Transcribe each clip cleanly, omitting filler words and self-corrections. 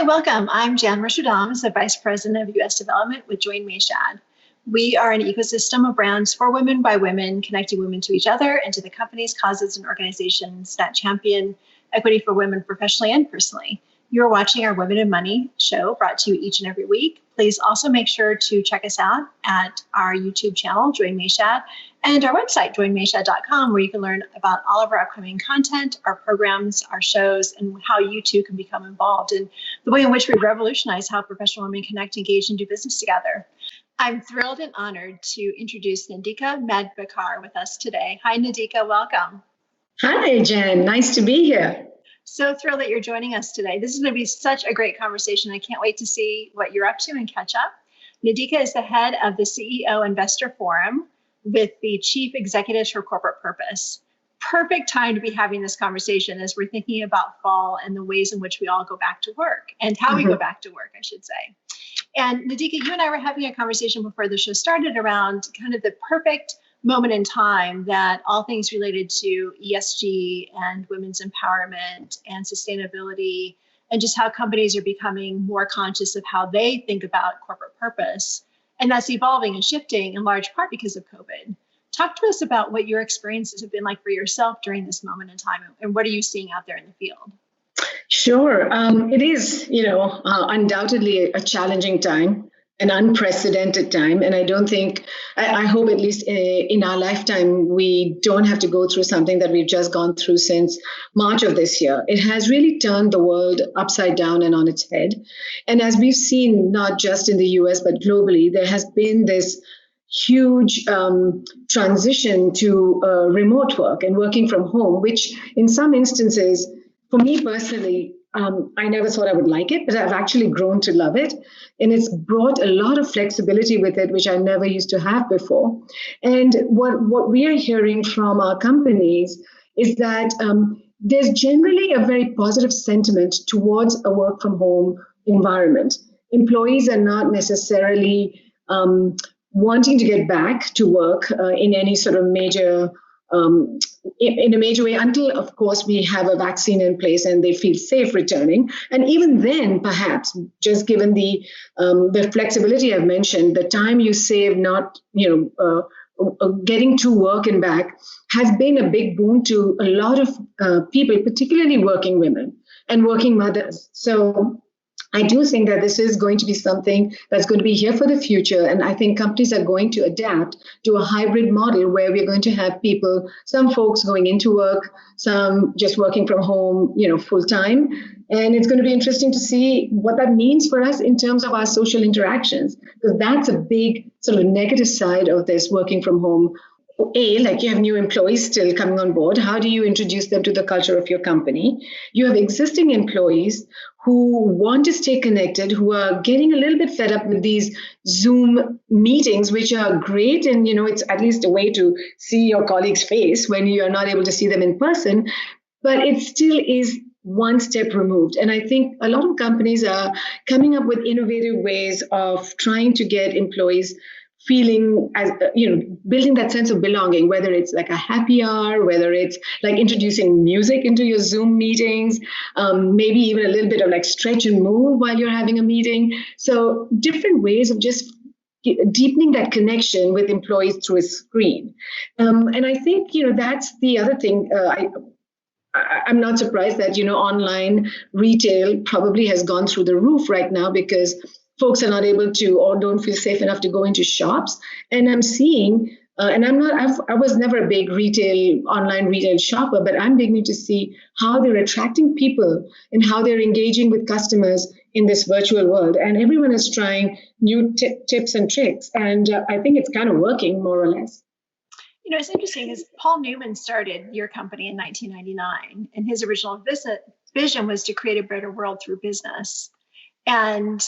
Hi, welcome. I'm Jan Rashidams, the Vice President of U.S. Development with Join Mayshad. We are an ecosystem of brands for women by women, connecting women to each other and to the companies, causes, and organizations that champion equity for women professionally and personally. You're watching our Women in Money show brought to you each and every week. Please also make sure to check us out at our YouTube channel, Join Mayshad, and our website, joinmayshad.com, where you can learn about all of our upcoming content, our programs, our shows, and how you too can become involved in the way in which we revolutionize how professional women connect, engage, and do business together. I'm thrilled and honored to introduce Nandika Medvekar with us today. Hi, Nandika, welcome. Hi, Jen. Nice to be here. So thrilled that you're joining us today. This is going to be such a great conversation. I can't wait to see what you're up to and catch up. Nandika is the head of the CEO Investor Forum with the Chief Executives for Corporate Purpose. Perfect time to be having this conversation as we're thinking about fall and the ways in which we all go back to work and how we go back to work, I should say. And Nandika, you and I were having a conversation before the show started around kind of the perfect moment in time that all things related to ESG and women's empowerment and sustainability and just how companies are becoming more conscious of how they think about corporate purpose. And that's evolving and shifting in large part because of COVID. Talk to us about what your experiences have been like for yourself during this moment in time and what are you seeing out there in the field? Sure. It is, undoubtedly a challenging time, an unprecedented time. And I don't think, I hope at least in our lifetime, we don't have to go through something that we've just gone through since March of this year. It has really turned the world upside down and on its head. And as we've seen, not just in the US, but globally, there has been this huge transition to remote work and working from home, which in some instances, for me personally, I never thought I would like it, but I've actually grown to love it. And it's brought a lot of flexibility with it, which I never used to have before. And what we are hearing from our companies is that there's generally a very positive sentiment towards a work from home environment. Employees are not necessarily wanting to get back to work in any sort of major in a major way until, of course, we have a vaccine in place and they feel safe returning. And even then, perhaps, just given the flexibility I've mentioned, the time you save not, getting to work and back has been a big boon to a lot of people, particularly working women and working mothers. So I do think that this is going to be something that's going to be here for the future. And I think companies are going to adapt to a hybrid model where we're going to have people, some folks going into work, some just working from home, full time. And it's going to be interesting to see what that means for us in terms of our social interactions, because that's a big sort of negative side of this working from home. Like you have new employees still coming on board. How do you introduce them to the culture of your company? You have existing employees who want to stay connected, who are getting a little bit fed up with these Zoom meetings, which are great. And, it's at least a way to see your colleague's face when you are not able to see them in person. But it still is one step removed. And I think a lot of companies are coming up with innovative ways of trying to get employees feeling as, building that sense of belonging, whether it's like a happy hour, whether it's like introducing music into your Zoom meetings, maybe even a little bit of like stretch and move while you're having a meeting. So different ways of just deepening that connection with employees through a screen. And I think, that's the other thing. I'm not surprised that, online retail probably has gone through the roof right now because folks are not able to or don't feel safe enough to go into shops. And I'm seeing, and I was never a big online retail shopper, but I'm beginning to see how they're attracting people and how they're engaging with customers in this virtual world. And everyone is trying new tips and tricks. And I think it's kind of working more or less. It's interesting because Paul Newman started your company in 1999, and his original vision was to create a better world through business. And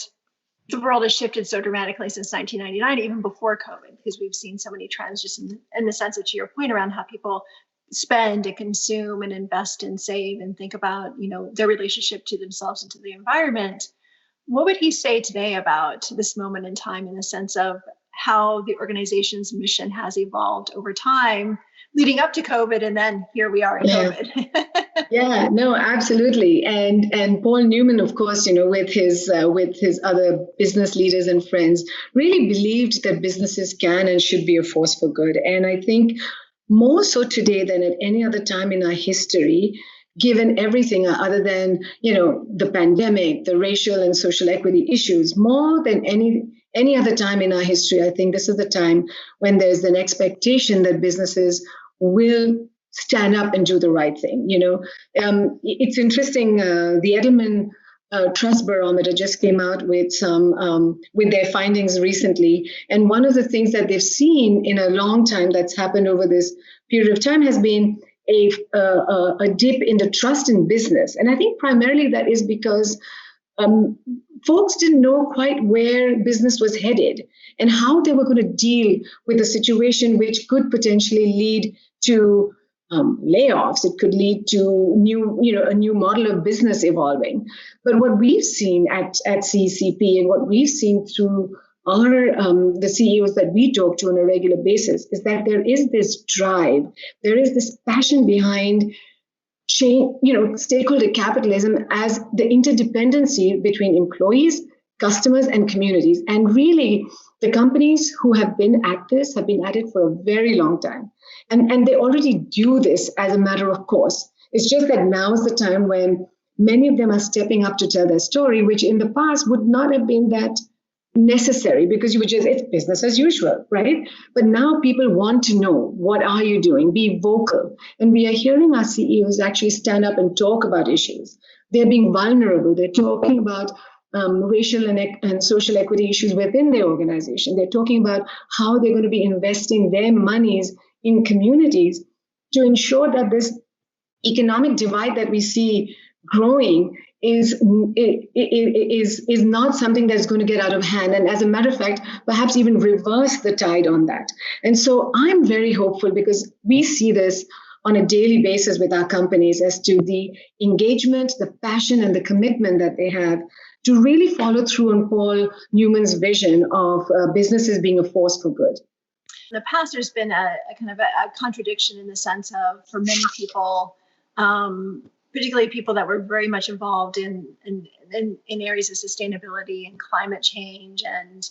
the world has shifted so dramatically since 1999, even before COVID, because we've seen so many trends just in the sense of, to your point, around how people spend and consume and invest and save and think about, their relationship to themselves and to the environment. What would he say today about this moment in time in the sense of how the organization's mission has evolved over time leading up to COVID, and then here we are in COVID? Yeah, no, absolutely. And Paul Newman, of course, with his other business leaders and friends, really believed that businesses can and should be a force for good. And I think more so today than at any other time in our history, given everything other than, the pandemic, the racial and social equity issues, more than any other time in our history, I think this is the time when there's an expectation that businesses will stand up and do the right thing. It's interesting. The Edelman Trust Barometer just came out with with their findings recently, and one of the things that they've seen in a long time that's happened over this period of time has been a dip in the trust in business, and I think primarily that is because folks didn't know quite where business was headed and how they were going to deal with a situation which could potentially lead to layoffs. It could lead to a new model of business evolving. But what we've seen at CCP and what we've seen through the CEOs that we talk to on a regular basis is that there is this drive, there is this passion behind change, stakeholder capitalism as the interdependency between employees, customers, and communities. And really, the companies who have been at this have been at it for a very long time. And they already do this as a matter of course. It's just that now is the time when many of them are stepping up to tell their story, which in the past would not have been that necessary because it's business as usual, right? But now people want to know, what are you doing? Be vocal. And we are hearing our CEOs actually stand up and talk about issues. They're being vulnerable. They're talking about racial and social equity issues within their organization. They're talking about how they're going to be investing their monies in communities to ensure that this economic divide that we see growing is not something that's going to get out of hand. And as a matter of fact, perhaps even reverse the tide on that. And so I'm very hopeful because we see this on a daily basis with our companies as to the engagement, the passion, and the commitment that they have to really follow through on Paul Newman's vision of businesses being a force for good. In the past, there's been a kind of a contradiction in the sense of, for many people, particularly people that were very much involved in areas of sustainability and climate change and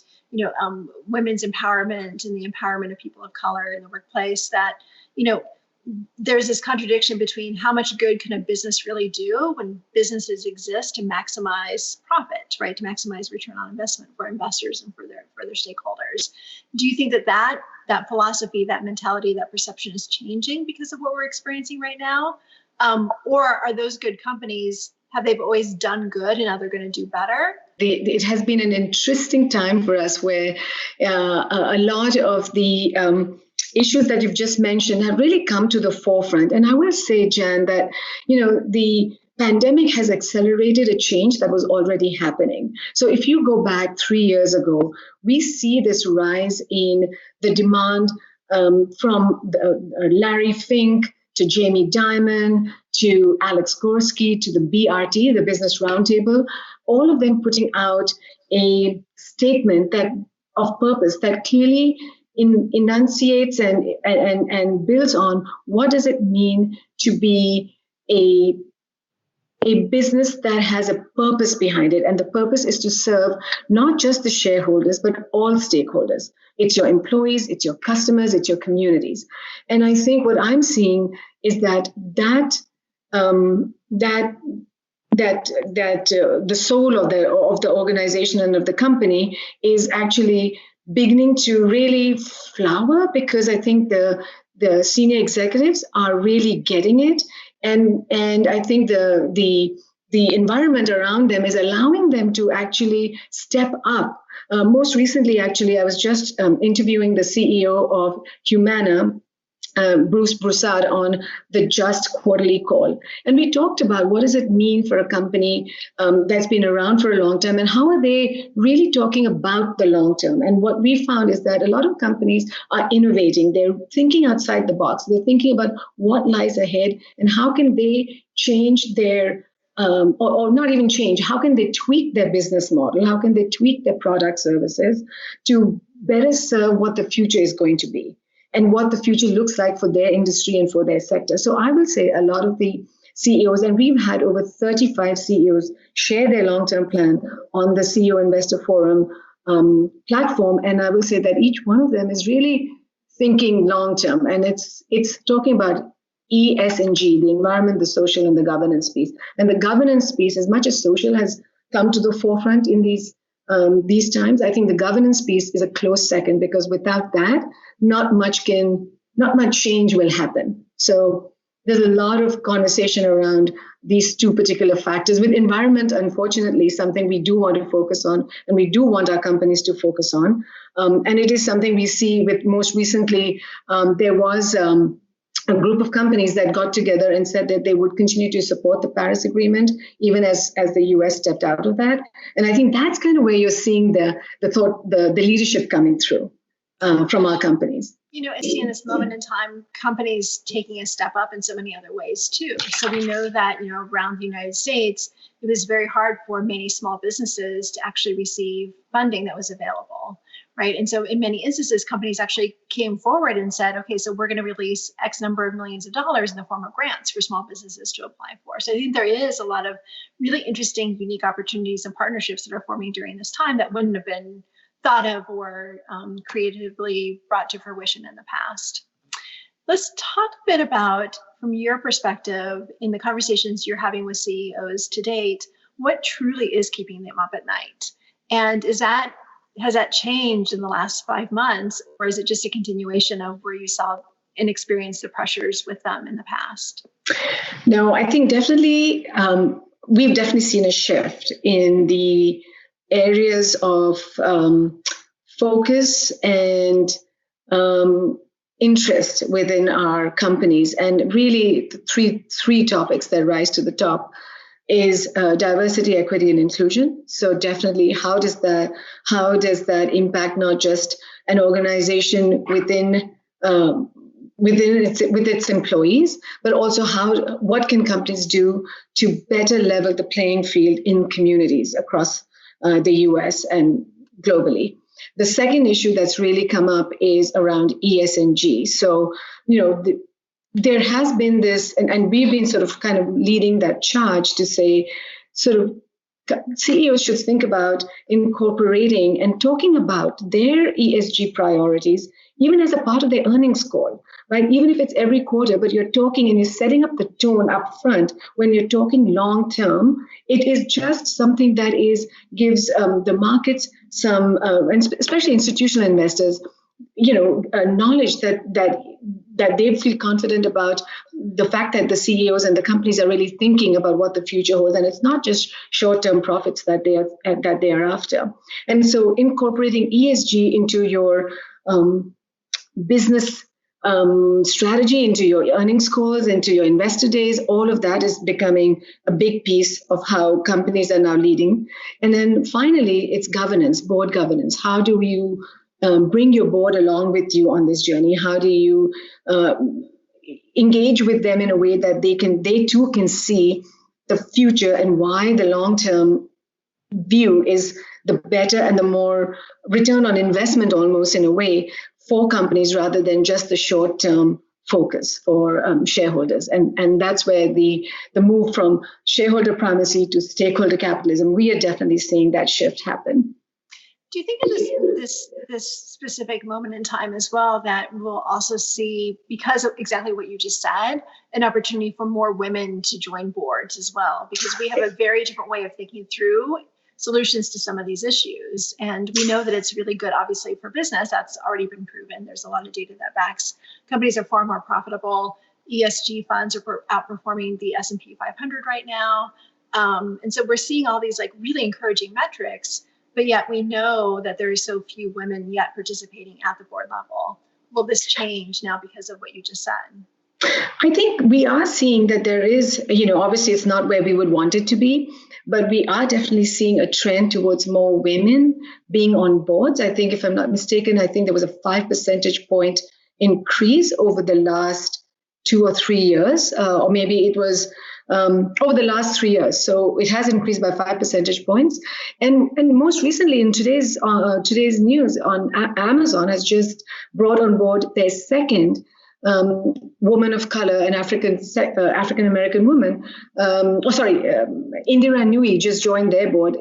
women's empowerment and the empowerment of people of color in the workplace, that there's this contradiction between how much good can a business really do when businesses exist to maximize profit, right? To maximize return on investment for investors and for their stakeholders. Do you think that philosophy, that mentality, that perception is changing because of what we're experiencing right now? Or are those good companies, have they always done good and now they're going to do better? It has been an interesting time for us where a lot of the issues that you've just mentioned have really come to the forefront. And I will say, Jan, that, the pandemic has accelerated a change that was already happening. So if you go back 3 years ago, we see this rise in the demand from Larry Fink to Jamie Dimon, to Alex Gorski, to the BRT, the Business Roundtable, all of them putting out a statement of purpose that clearly enunciates and builds on what does it mean to be a business that has a purpose behind it. And the purpose is to serve not just the shareholders, but all stakeholders. It's your employees, it's your customers, it's your communities. And I think what I'm seeing is that the soul of the organization and of the company is actually beginning to really flower, because I think the senior executives are really getting it. And I think the environment around them is allowing them to actually step up. Most recently, actually, I was just interviewing the CEO of Humana, Bruce Broussard, on the Just quarterly call. And we talked about what does it mean for a company that's been around for a long time, and how are they really talking about the long term. And what we found is that a lot of companies are innovating. They're thinking outside the box. They're thinking about what lies ahead and how can they change their or not even change, how can they tweak their business model? How can they tweak their product services to better serve what the future is going to be and what the future looks like for their industry and for their sector? So I will say a lot of the CEOs, and we've had over 35 CEOs share their long-term plan on the CEO Investor Forum platform. And I will say that each one of them is really thinking long-term, and it's talking about E, S, and G, the environment, the social, and the governance piece. And the governance piece, as much as social has come to the forefront in these times, I think the governance piece is a close second, because without that, not much change will happen. So there's a lot of conversation around these two particular factors. With environment, unfortunately, something we do want to focus on, and we do want our companies to focus on. And it is something we see with most recently, there was a group of companies that got together and said that they would continue to support the Paris Agreement, even as the US stepped out of that. And I think that's kind of where you're seeing the leadership coming through from our companies. I see in this moment in time, companies taking a step up in so many other ways too. So we know that, around the United States, it was very hard for many small businesses to actually receive funding that was available, right? And so in many instances, companies actually came forward and said, okay, so we're going to release X number of millions of dollars in the form of grants for small businesses to apply for. So I think there is a lot of really interesting, unique opportunities and partnerships that are forming during this time that wouldn't have been thought of or creatively brought to fruition in the past. Let's talk a bit about, from your perspective, in the conversations you're having with CEOs to date, what truly is keeping them up at night? And has that changed in the last 5 months, or is it just a continuation of where you saw and experienced the pressures with them in the past? No, I think definitely we've definitely seen a shift in the areas of focus and interest within our companies. And really the three topics that rise to the top is diversity, equity, and inclusion. So definitely, how does that impact not just an organization within its employees, but also what can companies do to better level the playing field in communities across the US and globally. The second issue that's really come up is around ESG. So, there has been this, and we've been sort of kind of leading that charge to say, sort of, CEOs should think about incorporating and talking about their ESG priorities, even as a part of their earnings call, right? Even if it's every quarter, but you're talking and you're setting up the tone up front when you're talking long term. It is just something that gives the markets some, and especially institutional investors, knowledge that they feel confident about the fact that the CEOs and the companies are really thinking about what the future holds, and it's not just short-term profits that they are after. And so, incorporating ESG into your business strategy, into your earnings calls, into your investor days, all of that is becoming a big piece of how companies are now leading. And then finally, it's governance, board governance. How do you bring your board along with you on this journey? How do you engage with them in a way that they too can see the future and why the long-term view is the better and the more return on investment, almost in a way, for companies rather than just the short-term focus for shareholders. And that's where the move from shareholder primacy to stakeholder capitalism, we are definitely seeing that shift happen. Do you think in this specific moment in time as well that we'll also see, because of exactly what you just said, an opportunity for more women to join boards as well? Because we have a very different way of thinking through solutions to some of these issues. And we know that it's really good, obviously, for business. That's already been proven. There's a lot of data that backs companies are far more profitable. ESG funds are outperforming the S&P 500 right now. And so we're seeing all these really encouraging metrics. But yet we know that there are so few women yet participating at the board level. Will this change now because of what you just said? I think we are seeing that there is, obviously it's not where we would want it to be, but we are definitely seeing a trend towards more women being on boards. I think, if I'm not mistaken, I think there was a 5 percentage point increase over the last 2 or 3 years, or maybe it was over the last 3 years. So it has increased by 5 percentage points. And most recently in today's news, on Amazon has just brought on board their second woman of color, an African American woman. Indira Nui just joined their board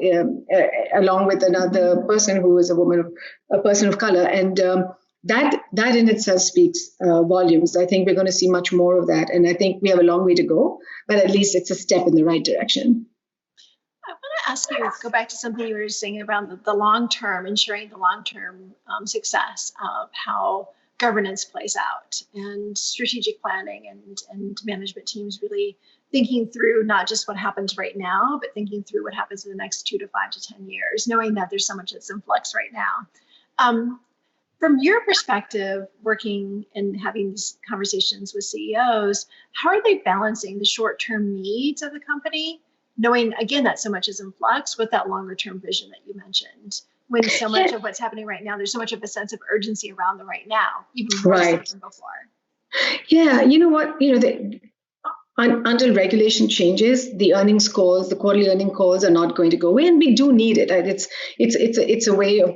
along with another person who is a person of color, and that in itself speaks volumes. I think we're going to see much more of that, and I think we have a long way to go, but at least it's a step in the right direction. I want to ask you, go back to something you were saying about the long term, ensuring the long term success of how governance plays out, and strategic planning and management teams really thinking through not just what happens right now, but thinking through what happens in the next 2 to 5 to 10 years, knowing that there's so much that's in flux right now. From your perspective, working and having these conversations with CEOs, how are they balancing the short-term needs of the company, knowing, again, that so much is in flux, with that longer-term vision that you mentioned? When so much of what's happening right now, there's so much of a sense of urgency around the right now, even more so than before. Yeah, you know what? Until regulation changes, the earnings calls, the quarterly earning calls are not going to go away, and we do need it. It's a way of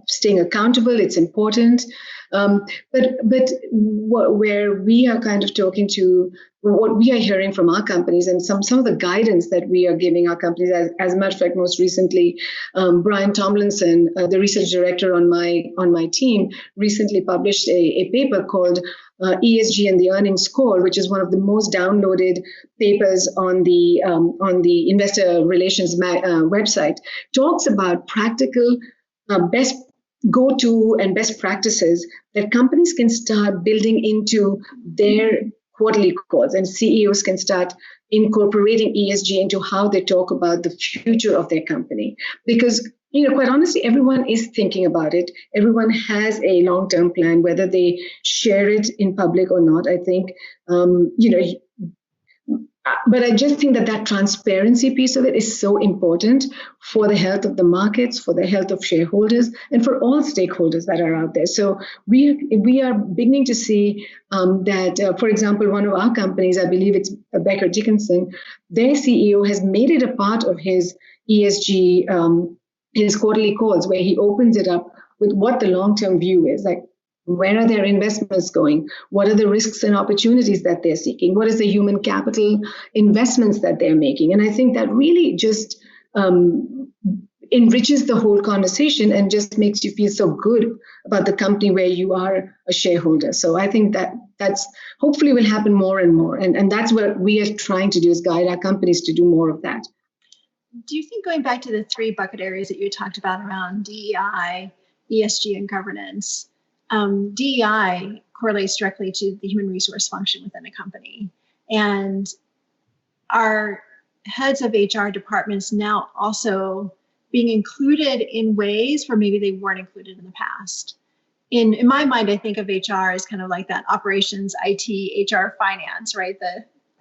staying accountable. It's important, but where we are kind of talking to what we are hearing from our companies, and some of the guidance that we are giving our companies. As a matter of fact, most recently, Brian Tomlinson, the research director on my team, recently published a paper called ESG and the Earnings Call, which is one of the most downloaded papers on the investor relations website. Talks about practical best go-to and best practices that companies can start building into their quarterly calls, and CEOs can start incorporating ESG into how they talk about the future of their company. Because, quite honestly, everyone is thinking about it. Everyone has a long-term plan, whether they share it in public or not. I think, but I just think that transparency piece of it is so important for the health of the markets, for the health of shareholders, and for all stakeholders that are out there. So we are beginning to see that, for example, one of our companies, I believe it's Becker Dickinson, their CEO has made it a part of his ESG, his quarterly calls, where he opens it up with what the long-term view is. Like, where are their investments going? What are the risks and opportunities that they're seeking? What is the human capital investments that they're making? And I think that really just enriches the whole conversation and just makes you feel so good about the company where you are a shareholder. So I think that's hopefully will happen more and more. And that's what we are trying to do, is guide our companies to do more of that. Do you think, going back to the 3 bucket areas that you talked about around DEI, ESG, and governance, DEI correlates directly to the human resource function within a company, and our heads of HR departments now also being included in ways where maybe they weren't included in the past. In my mind, I think of HR as kind of like that operations, IT, HR, finance, right?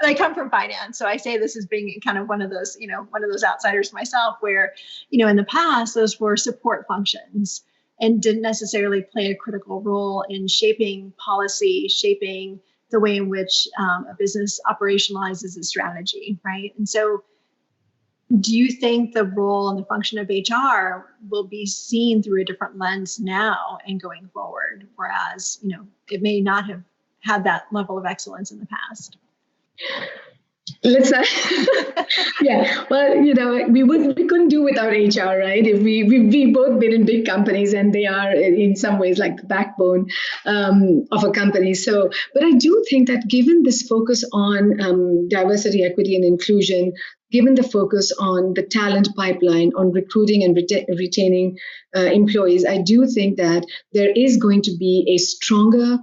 I come from finance, so I say this as being kind of one of those outsiders myself, where, in the past, those were support functions and didn't necessarily play a critical role in shaping policy, shaping the way in which a business operationalizes its strategy, right? And so do you think the role and the function of HR will be seen through a different lens now and going forward, whereas, it may not have had that level of excellence in the past? Let's yeah. Well, we couldn't do without HR, right? If we both been in big companies, and they are in some ways like the backbone of a company. So, but I do think that given this focus on diversity, equity, and inclusion, given the focus on the talent pipeline, on recruiting and retaining employees, I do think that there is going to be a stronger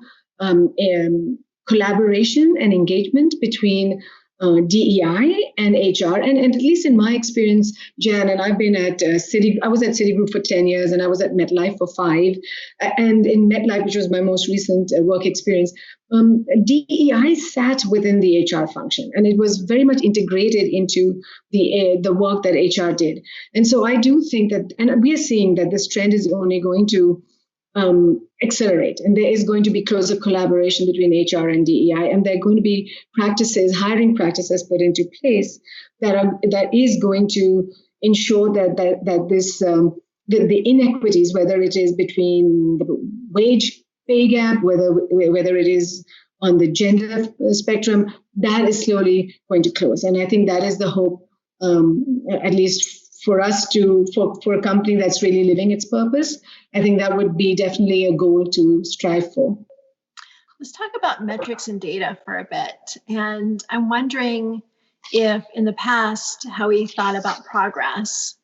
collaboration and engagement between DEI and HR. And at least in my experience, Jan, and I've been at I was at Citigroup for 10 years, and I was at MetLife for 5. And in MetLife, which was my most recent work experience, DEI sat within the HR function, and it was very much integrated into the work that HR did. And so I do think that, and we are seeing that this trend is only going to accelerate, and there is going to be closer collaboration between HR and DEI, and there are going to be hiring practices put into place that is going to ensure that this the inequities, whether it is between the wage pay gap, whether it is on the gender spectrum, that is slowly going to close. And I think that is the hope, at least for us for a company that's really living its purpose. I think that would be definitely a goal to strive for. Let's talk about metrics and data for a bit. And I'm wondering if in the past, how we thought about progress,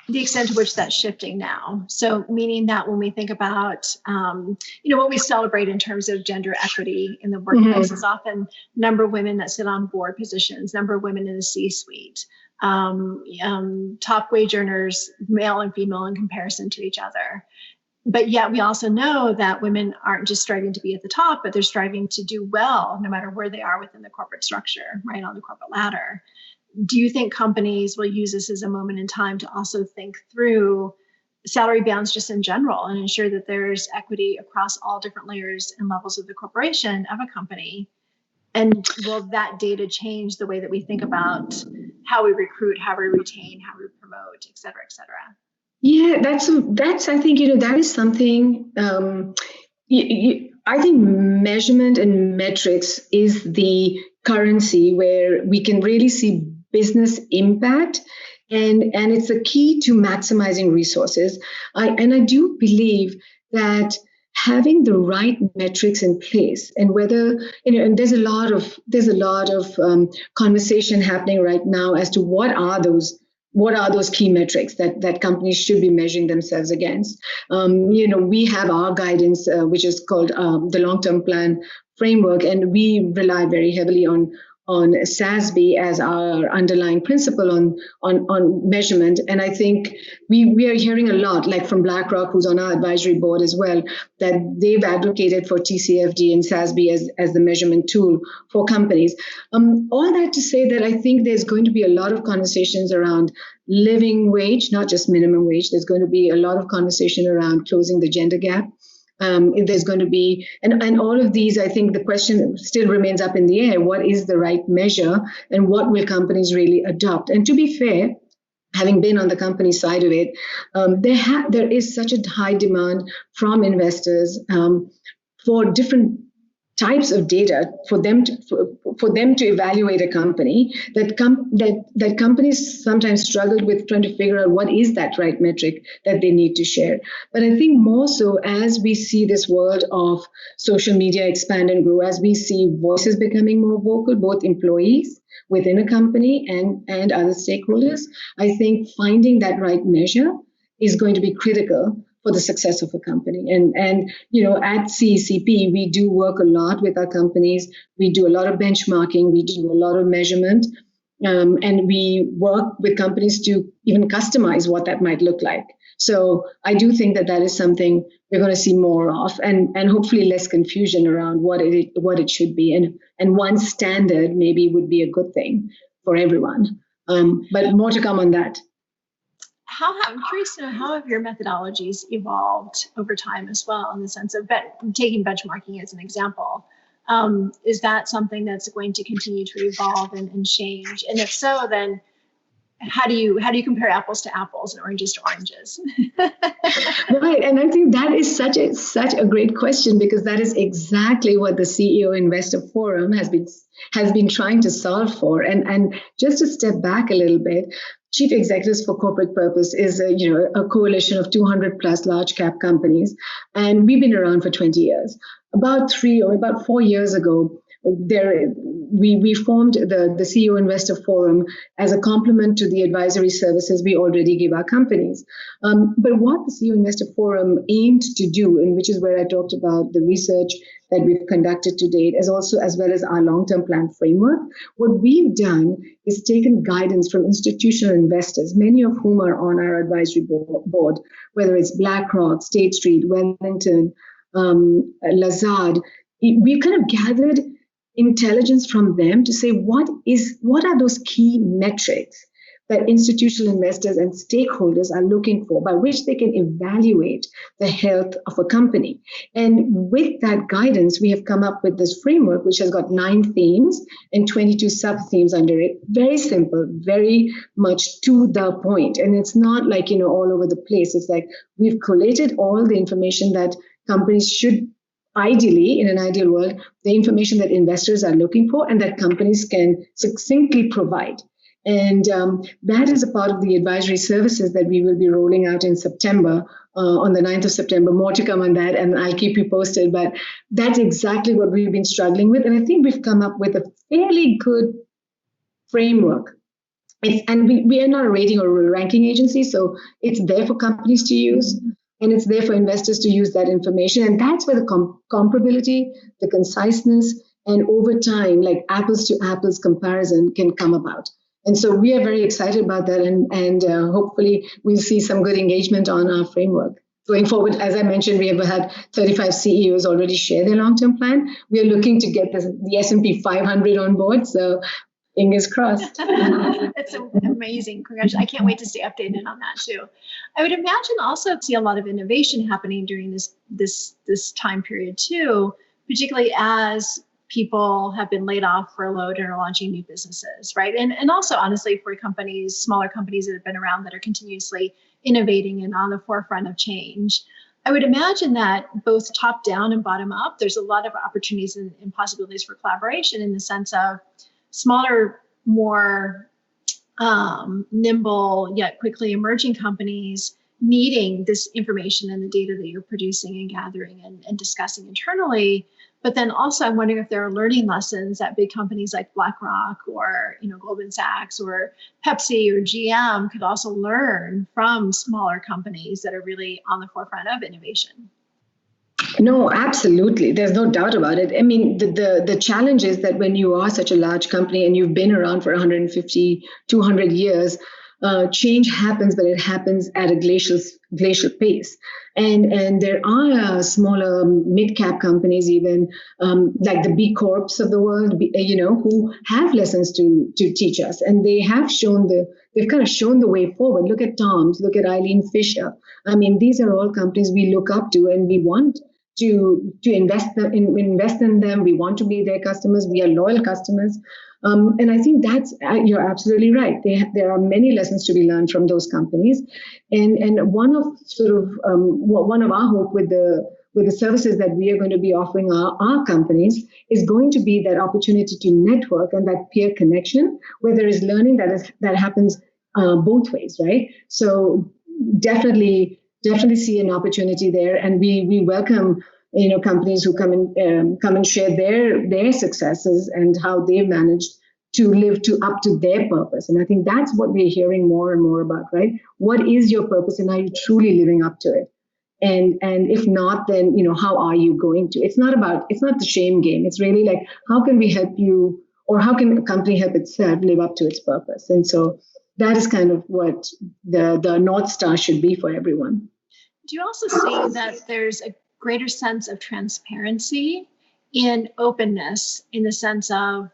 the extent to which that's shifting now. So meaning that when we think about, what we celebrate in terms of gender equity in the workplace is often number of women that sit on board positions, number of women in the C-suite, top wage earners, male and female in comparison to each other. But yet we also know that women aren't just striving to be at the top, but they're striving to do well no matter where they are within the corporate structure, right, on the corporate ladder. Do you think companies will use this as a moment in time to also think through salary bands just in general and ensure that there's equity across all different layers and levels of the corporation of a company? And will that data change the way that we think about how we recruit, how we retain, how we promote, et cetera, et cetera? Yeah, that's I think, that is something, I think measurement and metrics is the currency where we can really see business impact, and it's a key to maximizing resources. I do believe that having the right metrics in place, and whether, and there's a lot of conversation happening right now as to what are those key metrics that companies should be measuring themselves against. We have our guidance, which is called the long-term plan framework, and we rely very heavily on SASB as our underlying principle on measurement. And I think we are hearing a lot, like from BlackRock, who's on our advisory board as well, that they've advocated for TCFD and SASB as the measurement tool for companies. All that to say that I think there's going to be a lot of conversations around living wage, not just minimum wage. There's going to be a lot of conversation around closing the gender gap. If there's going to be, and all of these, I think the question still remains up in the air. What is the right measure, and what will companies really adopt? And to be fair, having been on the company side of it, there is such a high demand from investors for different types of data for them to evaluate a company, that companies sometimes struggle with trying to figure out what is that right metric that they need to share. But I think more so as we see this world of social media expand and grow, as we see voices becoming more vocal, both employees within a company and other stakeholders, I think finding that right measure is going to be critical for the success of a company. And at CECP, we do work a lot with our companies. We do a lot of benchmarking. We do a lot of measurement. And we work with companies to even customize what that might look like. So I do think that is something we're going to see more of, and hopefully less confusion around what it should be. And one standard maybe would be a good thing for everyone. But more to come on that. I'm curious to know, how have your methodologies evolved over time as well, in the sense of taking benchmarking as an example? Is that something that's going to continue to evolve and change? And if so, then how do you compare apples to apples and oranges to oranges? Right, and I think that is such a great question, because that is exactly what the CEO Investor Forum has been trying to solve for. And just to step back a little bit, Chief Executives for Corporate Purpose is a coalition of 200 plus large cap companies, and we've been around for 20 years. About 4 years ago, we formed the CEO Investor Forum as a complement to the advisory services we already give our companies. But what the CEO Investor Forum aimed to do, and which is where I talked about the research that we've conducted to date, as well as our long-term plan framework, what we've done is taken guidance from institutional investors, many of whom are on our advisory board, whether it's BlackRock, State Street, Wellington, Lazard. We've kind of gathered intelligence from them to say what are those key metrics that institutional investors and stakeholders are looking for, by which they can evaluate the health of a company. And with that guidance, we have come up with this framework, which has got 9 themes and 22 sub-themes under it. Very simple, very much to the point. And it's not like, all over the place. It's like we've collated all the information that companies should ideally, in an ideal world, the information that investors are looking for and that companies can succinctly provide. And that is a part of the advisory services that we will be rolling out in September, on the 9th of September. More to come on that, and I'll keep you posted. But that's exactly what we've been struggling with. And I think we've come up with a fairly good framework. And we are not a rating or a ranking agency, so it's there for companies to use, and it's there for investors to use that information. And that's where the comparability, the conciseness, and over time, like apples to apples comparison can come about. And so we are very excited about that, and hopefully we'll see some good engagement on our framework. Going forward, as I mentioned, we have had 35 CEOs already share their long-term plan. We are looking to get the S&P 500 on board, so fingers crossed. It's amazing. Congratulations. I can't wait to stay updated on that too. I would imagine also see a lot of innovation happening during this time period too, particularly as people have been laid off, furloughed, and are launching new businesses, right? And also, honestly, for companies, smaller companies that have been around that are continuously innovating and on the forefront of change. I would imagine that both top down and bottom up, there's a lot of opportunities and possibilities for collaboration in the sense of smaller, more nimble, yet quickly emerging companies needing this information and the data that you're producing and gathering and discussing internally. But then also, I'm wondering if there are learning lessons that big companies like BlackRock or Goldman Sachs or Pepsi or GM could also learn from smaller companies that are really on the forefront of innovation. No, absolutely. There's no doubt about it. I mean, the challenge is that when you are such a large company and you've been around for 150, 200 years, change happens, but it happens at a glacial pace. And there are smaller mid-cap companies, even like the B Corps of the world, who have lessons to teach us, and they've kind of shown the way forward. Look at Tom's, look at Eileen Fisher. I mean, these are all companies we look up to, and we want to invest in them. We want to be their customers. We are loyal customers. And I think you're absolutely right. There are many lessons to be learned from those companies. And one of our hope with the services that we are going to be offering our companies is going to be that opportunity to network and that peer connection, where there is learning that happens both ways, right? So definitely see an opportunity there, and we welcome companies who come and share their successes and how they've managed to live up to their purpose. And I think that's what we're hearing more and more about, right? What is your purpose, and are you truly living up to it? And if not, then how are you going to? It's not the shame game. It's really like, how can we help you, or how can a company help itself live up to its purpose? And so that is kind of what the North Star should be for everyone. Do you also see that there's a greater sense of transparency and openness in the sense of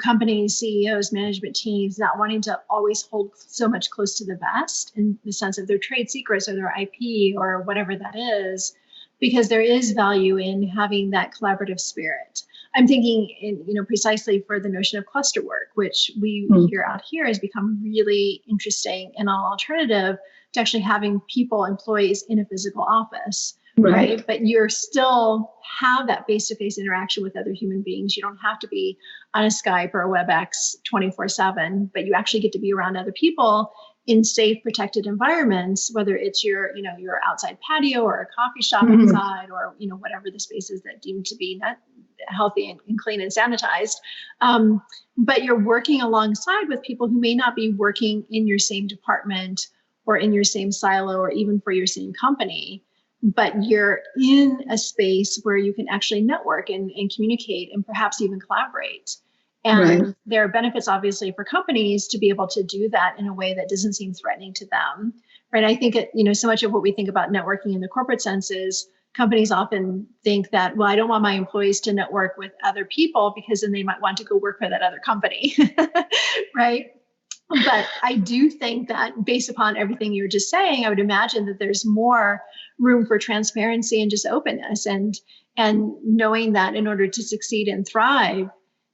companies, CEOs, management teams not wanting to always hold so much close to the vest in the sense of their trade secrets or their IP or whatever that is, because there is value in having that collaborative spirit? I'm thinking, precisely for the notion of cluster work, which we hear out here has become really interesting and an alternative to actually having employees in a physical office, right? But you're still have that face-to-face interaction with other human beings. You don't have to be on a Skype or a WebEx 24/7, but you actually get to be around other people in safe, protected environments, whether it's your outside patio or a coffee shop outside, or whatever the space is that deemed to be not healthy and clean and sanitized. But you're working alongside with people who may not be working in your same department or in your same silo or even for your same company, but you're in a space where you can actually network and communicate and perhaps even collaborate. And there are benefits, obviously, for companies to be able to do that in a way that doesn't seem threatening to them, right? I think so much of what we think about networking in the corporate sense is companies often think that, well, I don't want my employees to network with other people because then they might want to go work for that other company, right? But I do think that based upon everything you're just saying, I would imagine that there's more room for transparency and just openness, and knowing that in order to succeed and thrive,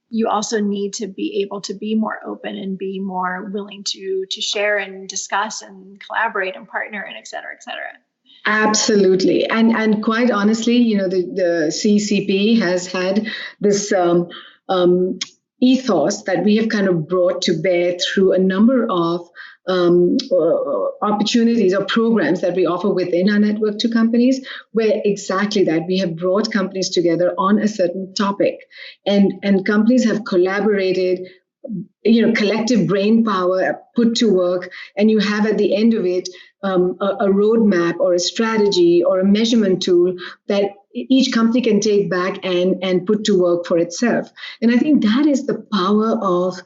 you also need to be able to be more open and be more willing to share and discuss and collaborate and partner and et cetera, et cetera. Absolutely. And quite honestly, the CCP has had this um, ethos that we have kind of brought to bear through a number of opportunities or programs that we offer within our network to companies, where exactly that we have brought companies together on a certain topic, and companies have collaborated, collective brain power put to work, and you have at the end of it a roadmap or a strategy or a measurement tool that each company can take back and put to work for itself. And I think that is the power of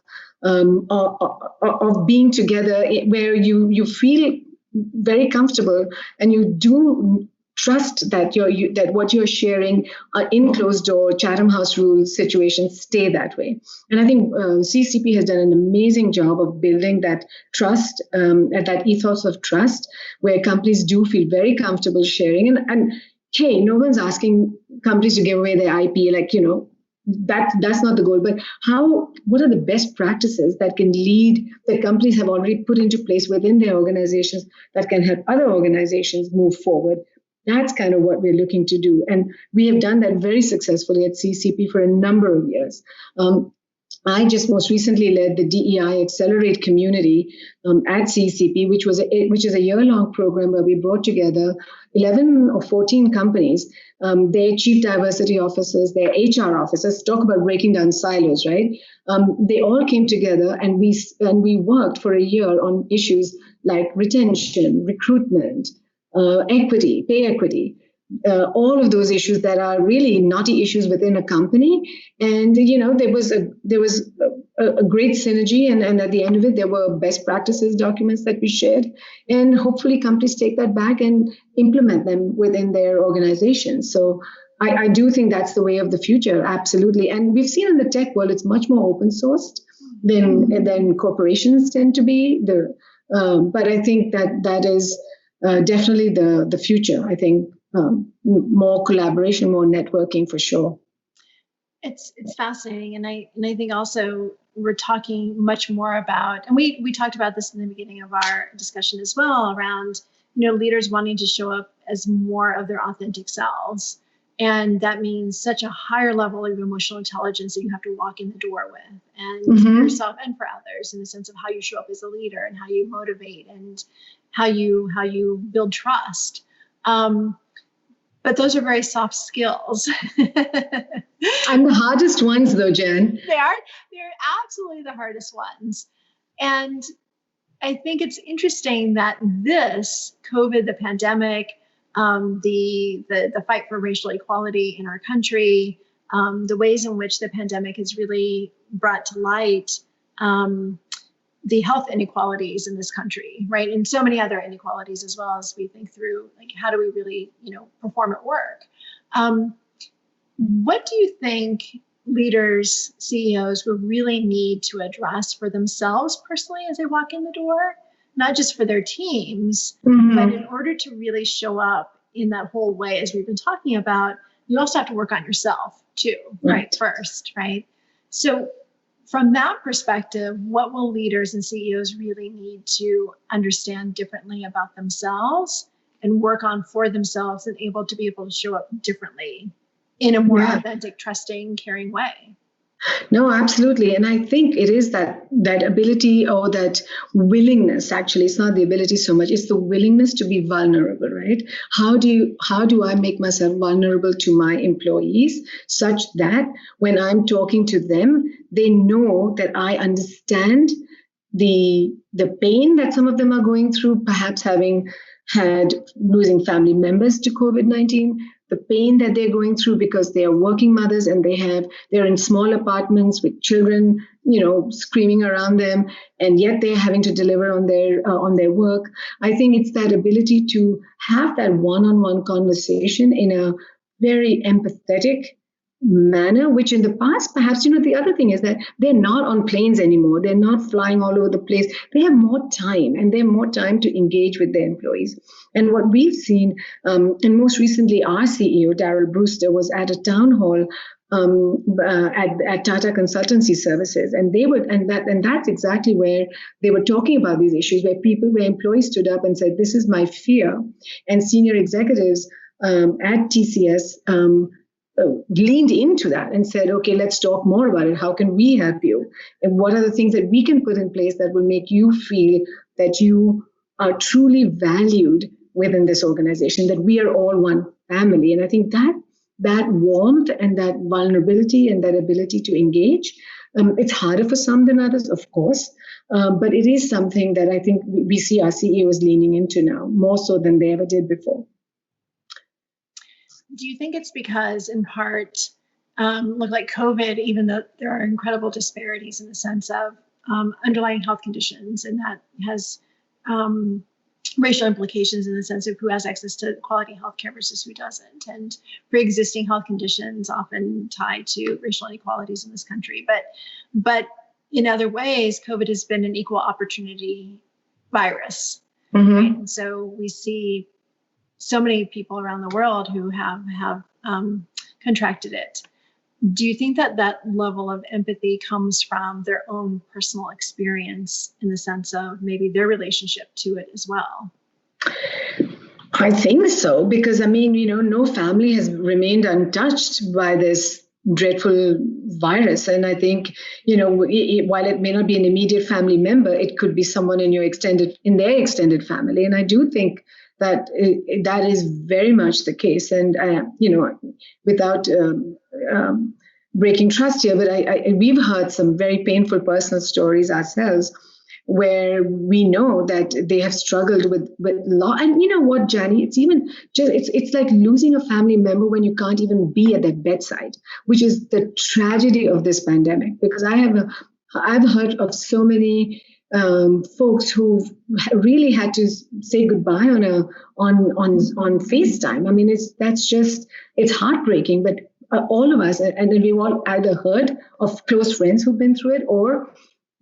being together, where you feel very comfortable and you do trust that that what you're sharing in closed door Chatham House rules situations stay that way. And I think CCP has done an amazing job of building that trust, that ethos of trust, where companies do feel very comfortable sharing. And hey, no one's asking companies to give away their IP, that's not the goal. But what are the best practices that companies have already put into place within their organizations that can help other organizations move forward? That's kind of what we're looking to do. And we have done that very successfully at CCP for a number of years. I just most recently led the DEI Accelerate community at CCP, which is a year-long program where we brought together 11 or 14 companies, their chief diversity officers, their HR officers. Talk about breaking down silos, right? They all came together, and we worked for a year on issues like retention, recruitment, equity, pay equity, all of those issues that are really knotty issues within a company. And there was a great synergy, and at the end of it, there were best practices documents that we shared, and hopefully companies take that back and implement them within their organizations. So I do think that's the way of the future, absolutely. And we've seen in the tech world, it's much more open sourced than corporations tend to be. But I think that is definitely the future. I think more collaboration, more networking for sure. It's fascinating, and I think also we're talking much more about, and we talked about this in the beginning of our discussion as well, around leaders wanting to show up as more of their authentic selves, and that means such a higher level of emotional intelligence that you have to walk in the door with, and for yourself and for others, in the sense of how you show up as a leader and how you motivate and how you build trust. But those are very soft skills. And the hardest ones, though, Jen. They're absolutely the hardest ones. And I think it's interesting that this COVID, the pandemic, the fight for racial equality in our country, the ways in which the pandemic has really brought to light the health inequalities in this country, right? And so many other inequalities as well, as we think through, like, how do we really, perform at work? What do you think leaders, CEOs will really need to address for themselves personally as they walk in the door? Not just for their teams, but in order to really show up in that whole way, as we've been talking about, you also have to work on yourself too, right? First, right? So from that perspective, what will leaders and CEOs really need to understand differently about themselves and work on for themselves, and be able to show up differently in a more authentic, trusting, caring way? No, absolutely. And I think it is that ability, or that willingness, actually. It's not the ability so much, it's the willingness to be vulnerable, right? How do I make myself vulnerable to my employees, such that when I'm talking to them, they know that I understand the pain that some of them are going through, perhaps having had losing family members to COVID-19, the pain that they're going through because they are working mothers and they're in small apartments with children, screaming around them, and yet they're having to deliver on their work. I think it's that ability to have that one-on-one conversation in a very empathetic manner, which in the past, perhaps, the other thing is that they're not on planes anymore. They're not flying all over the place. They have more time, and they have more time to engage with their employees. And what we've seen, and most recently, our CEO, Daryl Brewster, was at a town hall at Tata Consultancy Services, and that's exactly where they were talking about these issues, where employees stood up and said, "This is my fear," and senior executives at TCS leaned into that and said, "Okay, let's talk more about it. How can we help you? And what are the things that we can put in place that will make you feel that you are truly valued within this organization, that we are all one family?" And I think that warmth and that vulnerability and that ability to engage, it's harder for some than others, of course, but it is something that I think we see our CEOs leaning into now, more so than they ever did before. Do you think it's because, in part, look like COVID, even though there are incredible disparities in the sense of underlying health conditions, and that has racial implications in the sense of who has access to quality healthcare versus who doesn't, and pre-existing health conditions often tied to racial inequalities in this country. But in other ways, COVID has been an equal opportunity virus. Mm-hmm. Right? And so we see so many people around the world who have contracted it. Do you think that level of empathy comes from their own personal experience in the sense of maybe their relationship to it as well? I think so, because no family has remained untouched by this dreadful virus. And I think, while it may not be an immediate family member, it could be someone in their extended family. And I do think that that is very much the case. And, without breaking trust here, but we've heard some very painful personal stories ourselves where we know that they have struggled with law. And you know what, Jani, it's like losing a family member when you can't even be at that bedside, which is the tragedy of this pandemic. Because I've heard of so many folks who really had to say goodbye on FaceTime. I mean, it's heartbreaking. But all of us, and we've all either heard of close friends who've been through it, or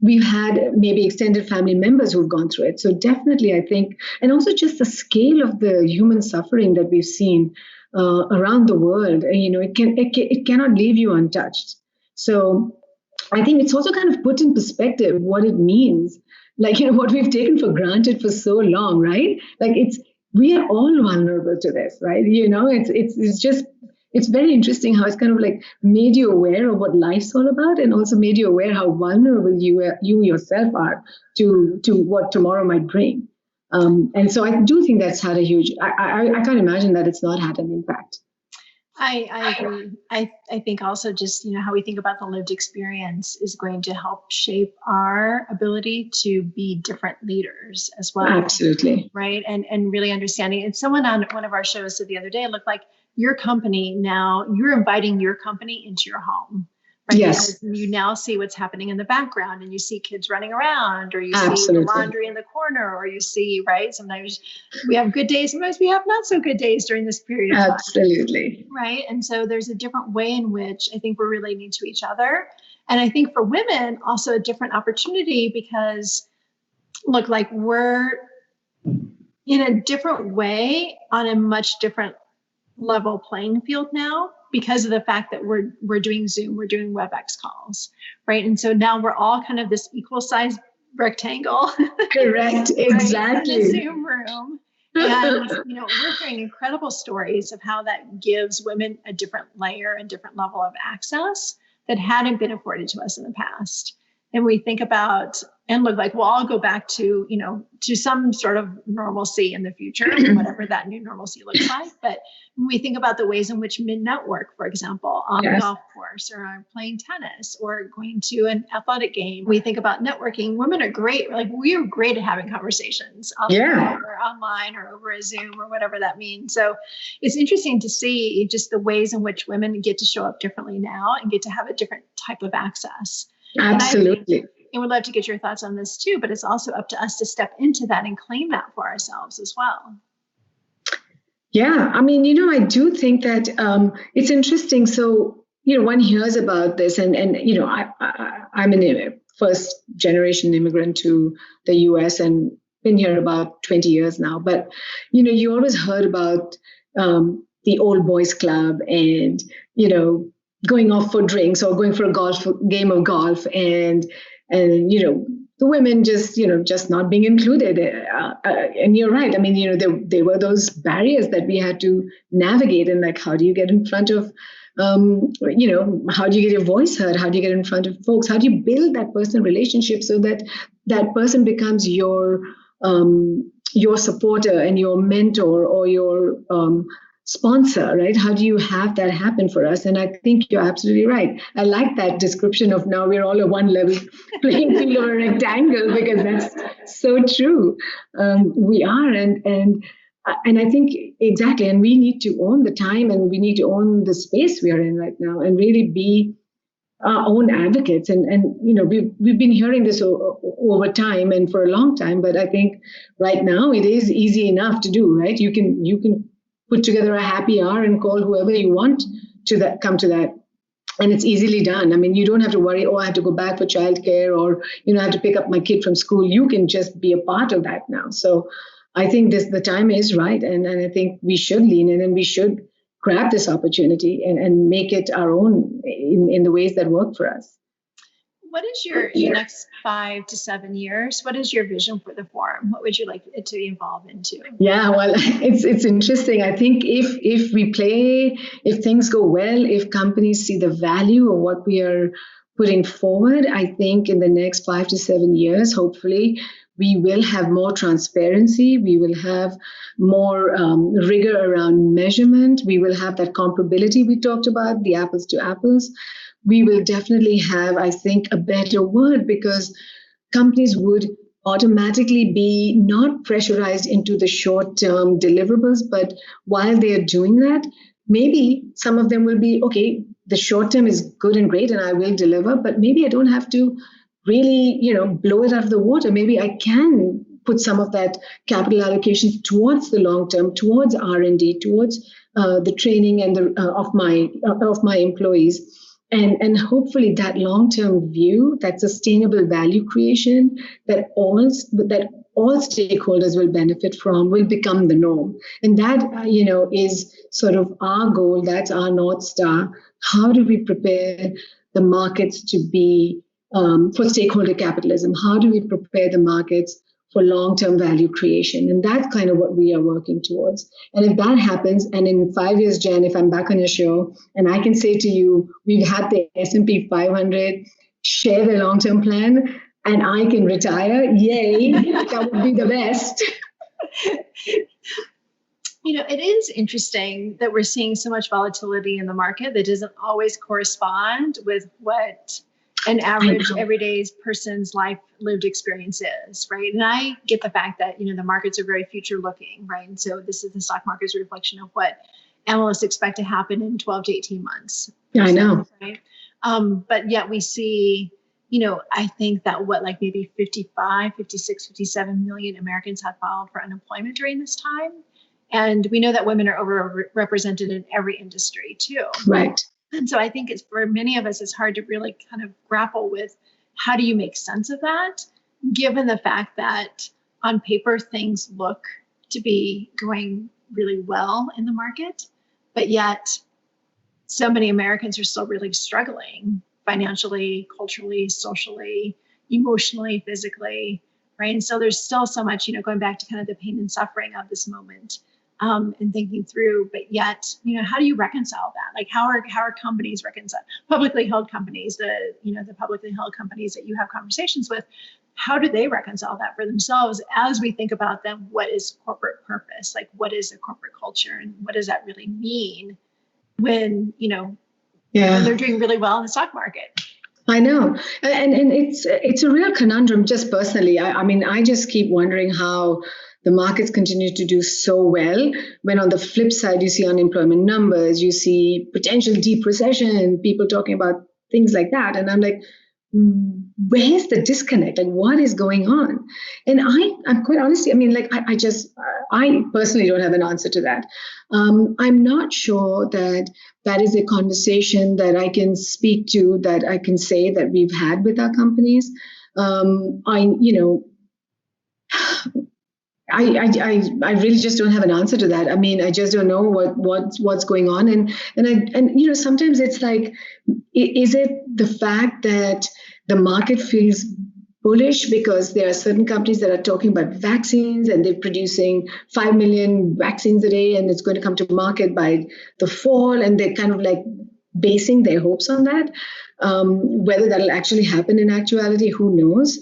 we've had maybe extended family members who've gone through it. So definitely, I think, and also just the scale of the human suffering that we've seen around the world, it cannot leave you untouched. So I think it's also kind of put in perspective what it means, like, what we've taken for granted for so long, right? Like we are all vulnerable to this, right? It's very interesting how it's kind of like made you aware of what life's all about, and also made you aware how vulnerable you yourself are to what tomorrow might bring. And so I do think that's had a huge, I can't imagine that it's not had an impact. I agree. I think also just, how we think about the lived experience is going to help shape our ability to be different leaders as well. Absolutely. Right. And really understanding. And someone on one of our shows said the other day, it looked like your company now, you're inviting your company into your home. Right? Yes. Because you now see what's happening in the background, and you see kids running around, or you Absolutely. see the laundry in the corner, or you see, right? Sometimes we have good days, sometimes we have not so good days during this period of time. Absolutely. Right. And so there's a different way in which I think we're relating to each other. And I think for women, also a different opportunity, because look, like we're in a different way on a much different level playing field now, because of the fact that we're doing Zoom, we're doing WebEx calls, right? And so now we're all kind of this equal size rectangle. Correct, exactly. Right, in a Zoom room. And, we're hearing incredible stories of how that gives women a different layer and different level of access that hadn't been afforded to us in the past. And we think about, and look, like we'll all go back to, to some sort of normalcy in the future, whatever that new normalcy looks like. But when we think about the ways in which men network, for example, on the golf course, or playing tennis, or going to an athletic game, we think about networking. Women are great. Like we are great at having conversations or online or over a Zoom or whatever that means. So it's interesting to see just the ways in which women get to show up differently now and get to have a different type of access. Absolutely. And we'd love to get your thoughts on this too, but it's also up to us to step into that and claim that for ourselves as well. Yeah, I mean, I do think that it's interesting. So one hears about this, and I'm a first generation immigrant to the US and been here about 20 years now. But you always heard about the old boys club, and going off for drinks or going for a game of golf, and the women just not being included. And you're right. I mean, there were those barriers that we had to navigate, and like, how do you get in front of how do you get your voice heard? How do you get in front of folks? How do you build that personal relationship so that that person becomes your supporter and your mentor or your sponsor, right? How do you have that happen for us? And I think you're absolutely right. I like that description of now we're all a one level playing field or a rectangle, because that's so true. We are, and I think exactly, and we need to own the time, and we need to own the space we are in right now, and really be our own advocates. And we've been hearing this over time and for a long time, but I think right now it is easy enough to do, right? You can put together a happy hour and call whoever you want to come to that. And it's easily done. I mean, you don't have to worry, I have to go back for childcare, or, I have to pick up my kid from school. You can just be a part of that now. So I think the time is right. And I think we should lean in, and we should grab this opportunity and make it our own in the ways that work for us. What is your next 5 to 7 years? What is your vision for the forum? What would you like it to evolve into? Yeah, well, it's interesting. I think if things go well, if companies see the value of what we are putting forward, I think in the next 5 to 7 years, hopefully, we will have more transparency. We will have more rigor around measurement. We will have that comparability we talked about, the apples to apples. We will definitely have, I think, a better word, because companies would automatically be not pressurized into the short-term deliverables. But while they are doing that, maybe some of them will be, okay, the short term is good and great and I will deliver, but maybe I don't have to really, blow it out of the water. Maybe I can put some of that capital allocation towards the long term, towards R&D, towards the training and of my employees. And hopefully that long-term view, that sustainable value creation that all stakeholders will benefit from, will become the norm. And that, is sort of our goal. That's our North Star. How do we prepare the markets to be for stakeholder capitalism? How do we prepare the markets for long-term value creation? And that's kind of what we are working towards. And if that happens, and in 5 years, Jen, if I'm back on your show and I can say to you, we've had the S&P 500 share the long-term plan and I can retire, yay, that would be the best. It is interesting that we're seeing so much volatility in the market that doesn't always correspond with what an average everyday person's life lived experience is, right? And I get the fact that, the markets are very future looking, right? And so this is the stock market's reflection of what analysts expect to happen in 12 to 18 months. Yeah, I know. Right? But yet we see, I think that maybe 55, 56, 57 million Americans have filed for unemployment during this time. And we know that women are overrepresented in every industry too. Right. And so I think it's, for many of us, it's hard to really kind of grapple with how do you make sense of that, given the fact that on paper things look to be going really well in the market, but yet so many Americans are still really struggling financially, culturally, socially, emotionally, physically, right? And so there's still so much, going back to kind of the pain and suffering of this moment. And thinking through, but yet, how do you reconcile that? Like, how are companies reconcile, publicly held companies, the publicly held companies that you have conversations with, how do they reconcile that for themselves as we think about them? What is corporate purpose? Like, what is a corporate culture, and what does that really mean when, when they're doing really well in the stock market? I know. And it's a real conundrum just personally. I mean, I just keep wondering how the markets continue to do so well when on the flip side, you see unemployment numbers, you see potential deep recession, people talking about things like that. And I'm like, where's the disconnect? Like, what is going on? And I'm quite honestly, I mean, like, I personally don't have an answer to that. I'm not sure that that is a conversation that I can speak to, that I can say that we've had with our companies. I really just don't have an answer to that. I mean, I just don't know what's going on, and sometimes it's like, is it the fact that the market feels bullish because there are certain companies that are talking about vaccines and they're producing 5 million vaccines a day and it's going to come to market by the fall, and they're kind of like basing their hopes on that. Whether that'll actually happen in actuality, who knows?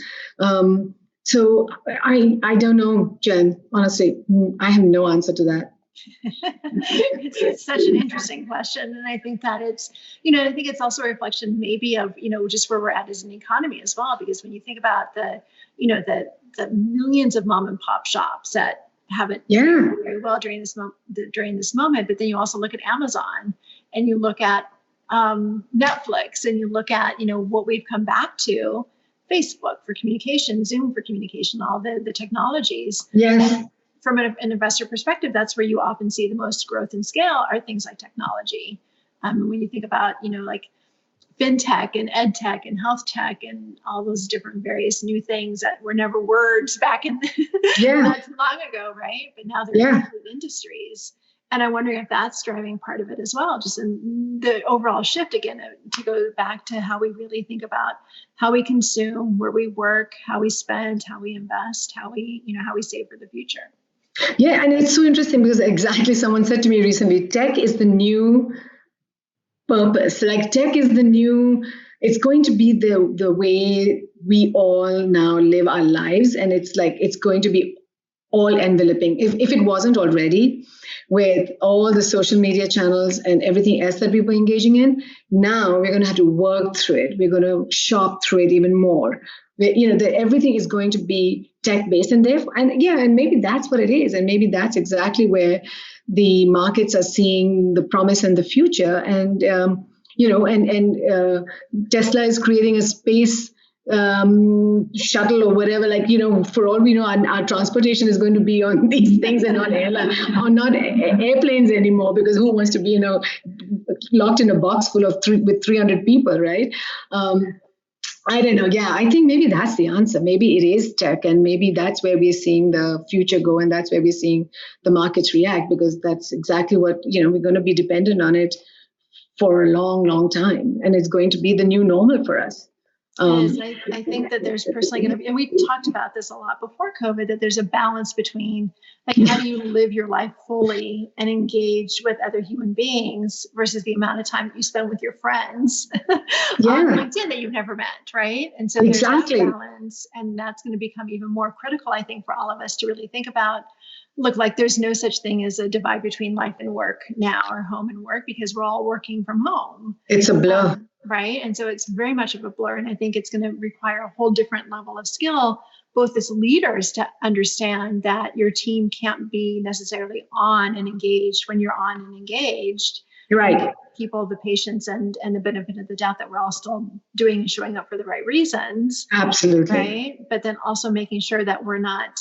So I don't know, Jen. Honestly, I have no answer to that. It's such an interesting question, and I think that it's, I think it's also a reflection maybe of, just where we're at as an economy as well. Because when you think about the millions of mom and pop shops that haven't done very well during this moment, but then you also look at Amazon, and you look at Netflix, and you look at what we've come back to. Facebook for communication, Zoom for communication, all the technologies. Yes. And from an investor perspective, that's where you often see the most growth and scale are things like technology. When you think about, like fintech and ed tech and health tech and all those different various new things that were never words back in not too long ago, right? But now they're complete industries. And I'm wondering if that's driving part of it as well, just in the overall shift, again, to go back to how we really think about how we consume, where we work, how we spend, how we invest, how we save for the future. Yeah, and it's so interesting because exactly someone said to me recently, tech is the new purpose. Like tech is the new, it's going to be the way we all now live our lives. And it's like, it's going to be all enveloping. If it wasn't already, with all the social media channels and everything else that we were engaging in, now we're going to have to work through it. We're going to shop through it even more. Everything is going to be tech-based, and therefore, and maybe that's what it is, and maybe that's exactly where the markets are seeing the promise and the future. And Tesla is creating a space shuttle or whatever, for all we know, our transportation is going to be on these things and not airplanes anymore, because who wants to be locked in a box full of with 300 people, right? I don't know. Yeah, I think maybe that's the answer. Maybe it is tech, and maybe that's where we're seeing the future go, and that's where we're seeing the markets react, because that's exactly what we're going to be dependent on it for a long, long time, and it's going to be the new normal for us. I think that there's personally going to be, and we talked about this a lot before COVID, that there's a balance between how do you live your life fully and engaged with other human beings versus the amount of time that you spend with your friends on LinkedIn that you've never met, right? And so there's that balance, and that's going to become even more critical, I think, for all of us to really think about. Look, like there's no such thing as a divide between life and work now, or home and work, because we're all working from home. It's a blur. Right. And so it's very much of a blur. And I think it's going to require a whole different level of skill, both as leaders, to understand that your team can't be necessarily on and engaged when you're on and engaged. You're right. People, the patience and the benefit of the doubt that we're all still doing and showing up for the right reasons. Absolutely. Right. But then also making sure that we're not,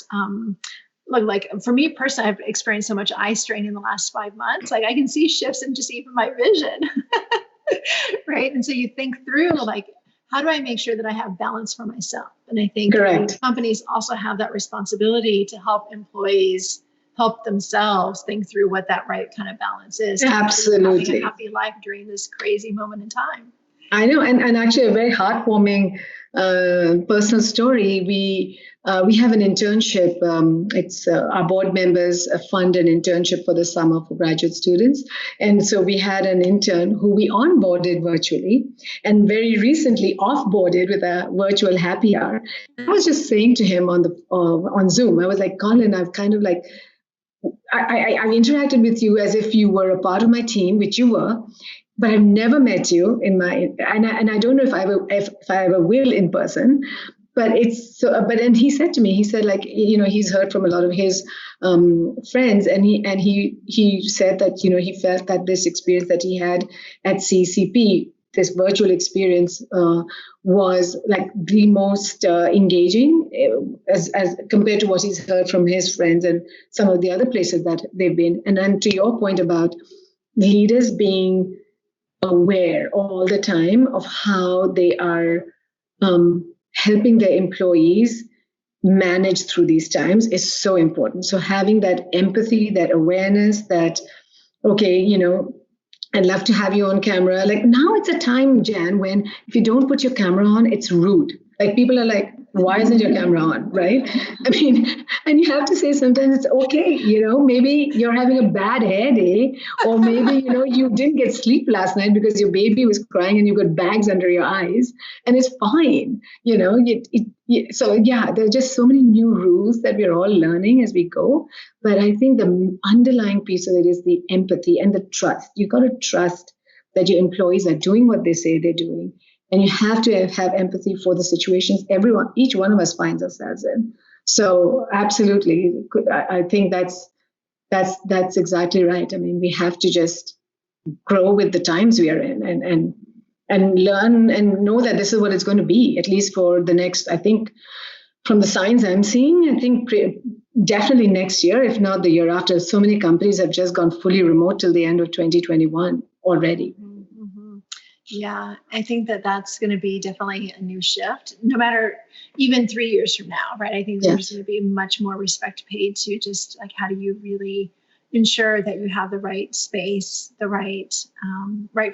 like for me personally, I've experienced so much eye strain in the last 5 months. Like I can see shifts in just even my vision. Right. And so you think through, how do I make sure that I have balance for myself? And I think companies also have that responsibility to help employees help themselves think through what that right kind of balance is. Absolutely. Having a happy life during this crazy moment in time. I know. And actually a very heartwarming personal story. We have an internship. It's our board members fund an internship for the summer for graduate students. And so we had an intern who we onboarded virtually and very recently offboarded with a virtual happy hour. I was just saying to him on Zoom, I was like, Colin, I've kind of I interacted with you as if you were a part of my team, which you were. But I've never met you and I don't know if I ever will in person. But it's so. But then he said to me, he's heard from a lot of his friends, and he said that he felt that this experience that he had at CCP this virtual experience was like the most engaging as compared to what he's heard from his friends and some of the other places that they've been. And then to your point about leaders being aware all the time of how they are helping their employees manage through these times is so important. So having that empathy, that awareness that, okay, I'd love to have you on camera. Like now it's a time, Jan, when if you don't put your camera on, it's rude. Like people are like, why isn't your camera on? Right? I mean, and you have to say sometimes it's okay, maybe you're having a bad hair day, or maybe, you didn't get sleep last night because your baby was crying and you got bags under your eyes, and it's fine. So yeah, there are just so many new rules that we're all learning as we go. But I think the underlying piece of it is the empathy and the trust. You've got to trust that your employees are doing what they say they're doing. And you have to have empathy for the situations each one of us finds ourselves in. So absolutely, I think that's exactly right. I mean, we have to just grow with the times we are in and learn and know that this is what it's going to be, at least for the next, I think, from the signs I'm seeing, I think definitely next year, if not the year after. So many companies have just gone fully remote till the end of 2021 already. Mm-hmm. Yeah, I think that's going to be definitely a new shift, no matter even 3 years from now, right? I think there's going to be much more respect paid to just like, how do you really ensure that you have the right space, the right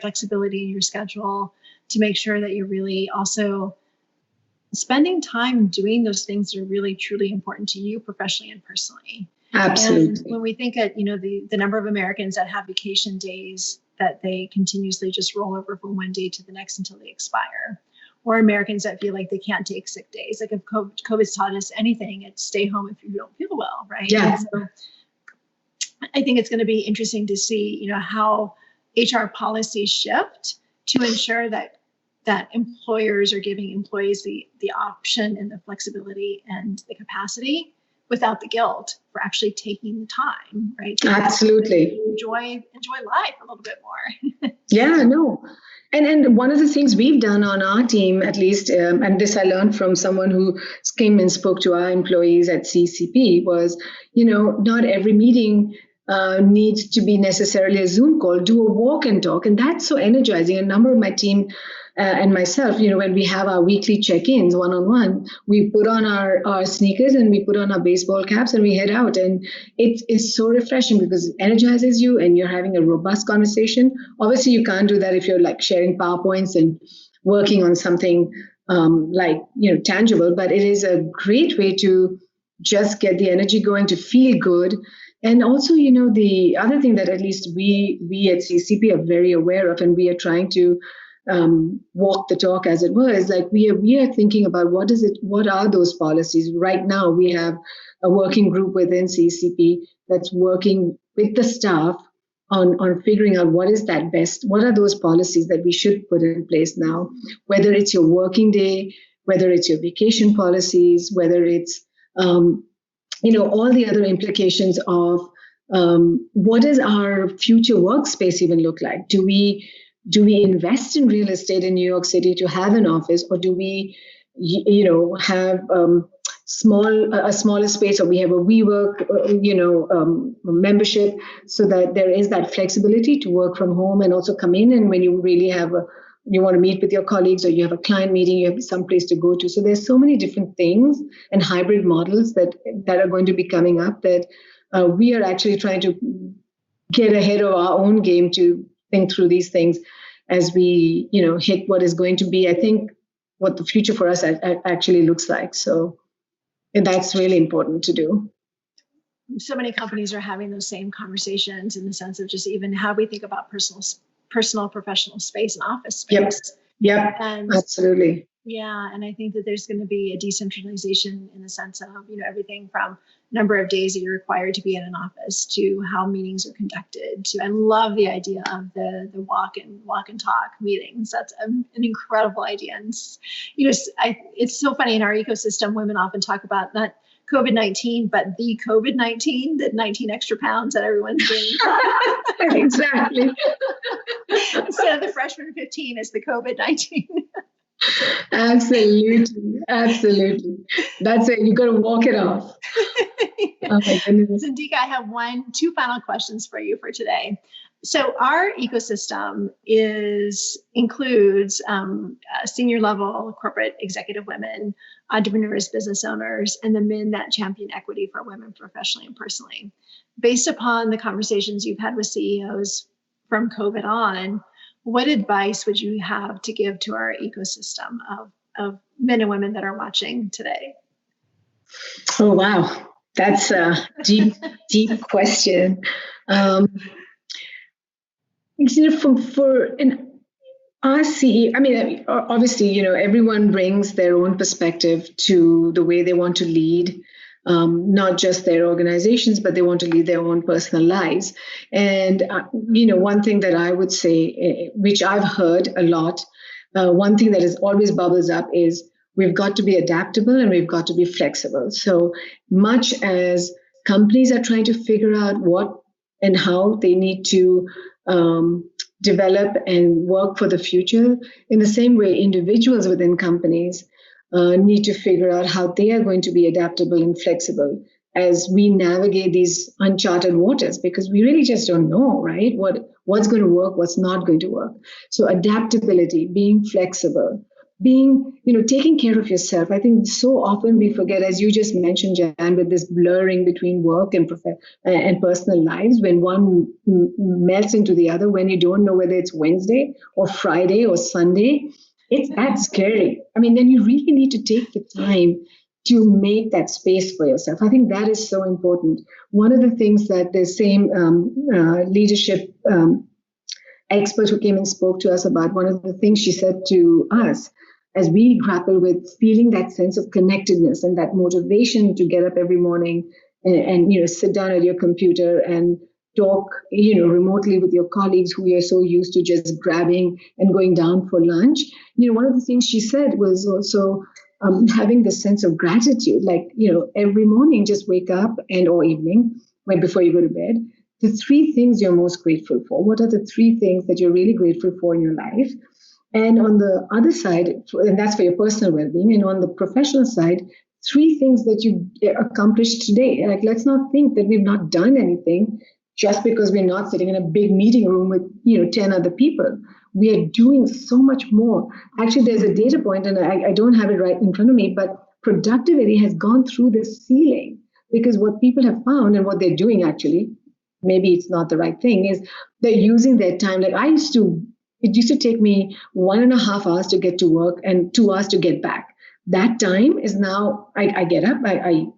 flexibility in your schedule to make sure that you're really also spending time doing those things that are really truly important to you professionally and personally. Absolutely. And when we think at, the number of Americans that have vacation days that they continuously just roll over from one day to the next until they expire, or Americans that feel like they can't take sick days. Like if COVID's taught us anything, it's stay home if you don't feel well, right? Yeah. And so I think it's going to be interesting to see, how HR policies shift to ensure that employers are giving employees the option and the flexibility and the capacity without the guilt for actually taking the time, right? Absolutely. Enjoy life a little bit more. Yeah, no. And one of the things we've done on our team, at least, and this I learned from someone who came and spoke to our employees at CCP, was, not every meeting needs to be necessarily a Zoom call. Do a walk and talk. And that's so energizing. A number of my team and myself, when we have our weekly check-ins one-on-one, we put on our sneakers and we put on our baseball caps and we head out. And it is so refreshing because it energizes you and you're having a robust conversation. Obviously, you can't do that if you're like sharing PowerPoints and working on something tangible, but it is a great way to just get the energy going, to feel good. And also, the other thing that at least we at CCP are very aware of, and we are trying to walk the talk, as it were, is like we are thinking about what are those policies. Right now, we have a working group within CCP that's working with the staff on figuring out what are those policies that we should put in place now, whether it's your working day, whether it's your vacation policies, whether it's all the other implications of what does our future workspace even look like? Do we invest in real estate in New York City to have an office, or do we, have a smaller space, or we have a WeWork, membership, so that there is that flexibility to work from home and also come in, and when you really you want to meet with your colleagues, or you have a client meeting, you have some place to go to. So there's so many different things and hybrid models that are going to be coming up that we are actually trying to get ahead of our own game to think through these things as we, hit what is going to be, I think, what the future for us actually looks like. So that's really important to do. So many companies are having those same conversations in the sense of just even how we think about personal professional space and office space. Yep. And absolutely. Yeah. And I think that there's going to be a decentralization in the sense of, everything from number of days that you're required to be in an office to how meetings are conducted to, I love the idea of the walk and talk meetings. That's an incredible idea. And, it's so funny in our ecosystem, women often talk about not COVID-19, but the COVID-19, the 19 extra pounds that everyone's gaining. Exactly. Instead of the freshman 15, it's the COVID-19. Absolutely. Absolutely. That's it. You got to walk it off. Oh my goodness. Nandika, I have two final questions for you for today. So our ecosystem includes senior level corporate executive women, entrepreneurs, business owners, and the men that champion equity for women professionally and personally. Based upon the conversations you've had with CEOs from COVID on, what advice would you have to give to our ecosystem of men and women that are watching today? Oh, wow. That's a deep, deep question. In our CEO, I mean, obviously, everyone brings their own perspective to the way they want to lead, not just their organizations, but they want to lead their own personal lives. And, one thing that I would say, which I've heard a lot, one thing that is always bubbles up is we've got to be adaptable and we've got to be flexible. So much as companies are trying to figure out what and how they need to develop and work for the future, in the same way, individuals within companies need to figure out how they are going to be adaptable and flexible as we navigate these uncharted waters, because we really just don't know, right? What's going to work, what's not going to work. So adaptability, being flexible, taking care of yourself. I think so often we forget, as you just mentioned, Jan, with this blurring between work and personal lives, when one melts into the other, when you don't know whether it's Wednesday or Friday or Sunday, it's that scary. I mean, then you really need to take the time to make that space for yourself. I think that is so important. One of the things that the same leadership expert who came and spoke to us about, one of the things she said to us as we grapple with feeling that sense of connectedness and that motivation to get up every morning and sit down at your computer and talk remotely with your colleagues who you're so used to just grabbing and going down for lunch. One of the things she said was also having this sense of gratitude, like every morning just wake up or evening right before you go to bed, the three things you're most grateful for. What are the three things that you're really grateful for in your life? And on the other side, and that's for your personal well-being, and on the professional side, three things that you accomplished today. Like, let's not think that we've not done anything just because we're not sitting in a big meeting room with 10 other people. We are doing so much more. Actually, there's a data point, and I don't have it right in front of me, but productivity has gone through the ceiling, because what people have found and what they're doing, actually, maybe it's not the right thing, is they're using their time. Like it used to take me 1.5 hours to get to work and 2 hours to get back. That time is now, I get up, I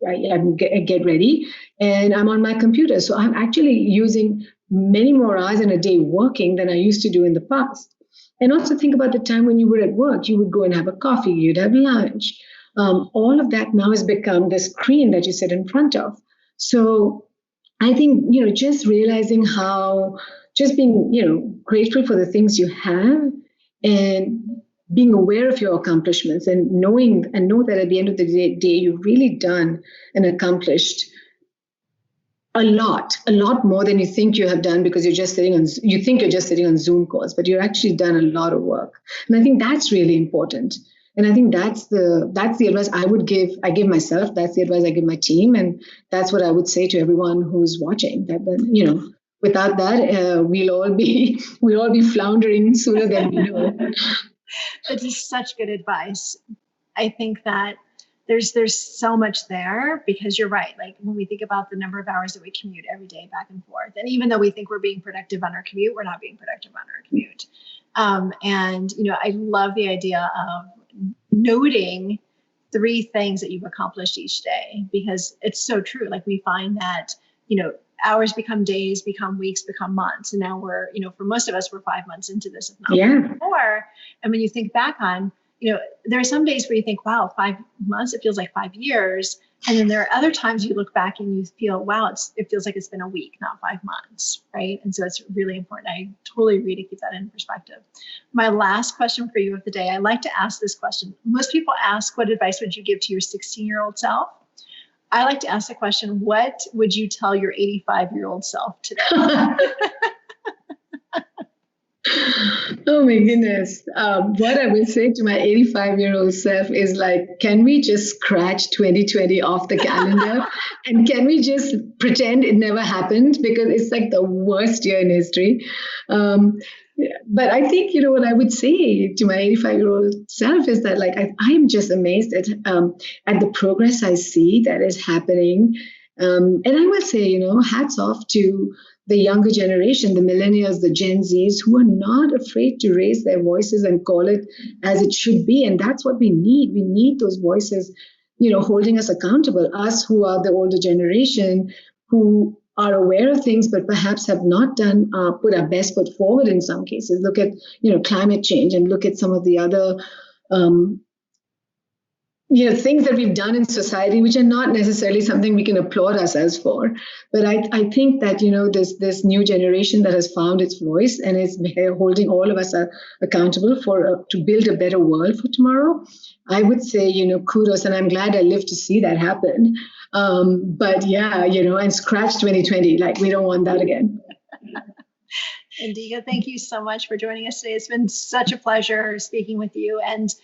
get ready, and I'm on my computer. So I'm actually using many more hours in a day working than I used to do in the past. And also think about the time when you were at work. You would go and have a coffee, you'd have lunch. All of that now has become the screen that you sit in front of. So I think, just realizing how, just being, grateful for the things you have and being aware of your accomplishments and know that at the end of the day, you've really done and accomplished a lot more than you think you have done, because you think you're just sitting on Zoom calls, but you've actually done a lot of work. And I think that's really important. And I think that's the advice I would give. I give myself. That's the advice I give my team, and that's what I would say to everyone who's watching. That without that, we'll all be floundering sooner than we know. That is such good advice. I think that there's so much there, because you're right. Like, when we think about the number of hours that we commute every day back and forth, and even though we think we're being productive on our commute, we're not being productive on our commute. And I love the idea of noting 3 things that you've accomplished each day, because it's so true. Like, we find that, hours become days, become weeks, become months. And now we're, for most of us, we're 5 months into this, if not more. And when you think back on, there are some days where you think, wow, 5 months, it feels like 5 years. And then there are other times you look back and you feel, wow, it feels like it's been a week, not 5 months, right? And so it's really important. I totally agree to keep that in perspective. My last question for you of the day, I like to ask this question. Most people ask, what advice would you give to your 16-year-old self? I like to ask the question, what would you tell your 85-year-old self today? Oh my goodness. What I will say to my 85-year-old self is like, can we just scratch 2020 off the calendar? And can we just pretend it never happened? Because it's like the worst year in history. Um, but I think, what I would say to my 85-year-old self is that like, I'm just amazed at the progress I see that is happening. And I will say, hats off to the younger generation, the millennials, the Gen Zs, who are not afraid to raise their voices and call it as it should be. And that's what we need. We need those voices, holding us accountable, us who are the older generation, who are aware of things, but perhaps have not put our best foot forward in some cases. Look at, climate change, and look at some of the other things that we've done in society, which are not necessarily something we can applaud ourselves for. But I think that, this new generation that has found its voice and is holding all of us accountable to build a better world for tomorrow. I would say, kudos, and I'm glad I lived to see that happen. But yeah, and scratch 2020, like we don't want that again. Nandika, thank you so much for joining us today. It's been such a pleasure speaking with you. And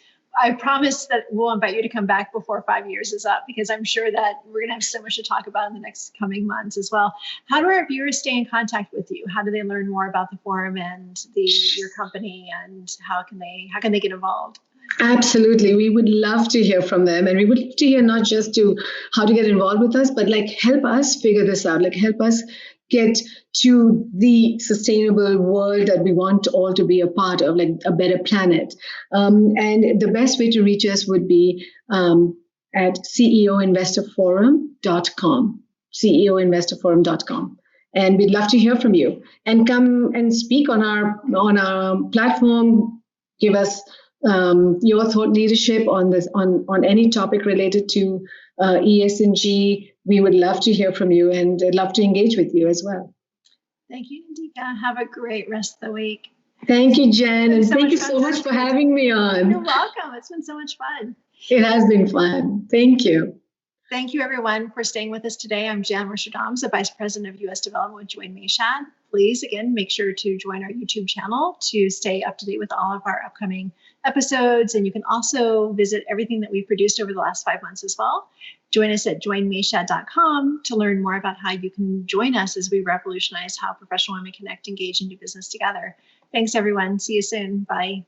I promise that we'll invite you to come back before 5 years is up, because I'm sure that we're going to have so much to talk about in the next coming months as well. How do our viewers stay in contact with you? How do they learn more about the forum and your company, and how can they get involved? Absolutely. We would love to hear from them. And we would love to hear not just to how to get involved with us, but like help us figure this out, like help us get to the sustainable world that we want all to be a part of, like a better planet. And the best way to reach us would be at ceoinvestorforum.com, ceoinvestorforum.com. And we'd love to hear from you, and come and speak on our platform. Give us your thought leadership on this, on any topic related to ESG. We would love to hear from you, and I'd love to engage with you as well. Thank you, Nandika. Have a great rest of the week. Thank you, Jen, and thank you so much for having me on. You're welcome. It's been so much fun. It has been fun. Thank you. Thank you, everyone, for staying with us today. I'm Jan Rashidams, the Vice President of U.S. Development with Join Mayshad. Please, again, make sure to join our YouTube channel to stay up to date with all of our upcoming episodes. And you can also visit everything that we've produced over the last 5 months as well. Join us at joinmayshad.com to learn more about how you can join us as we revolutionize how professional women connect, engage, and do business together. Thanks, everyone. See you soon. Bye.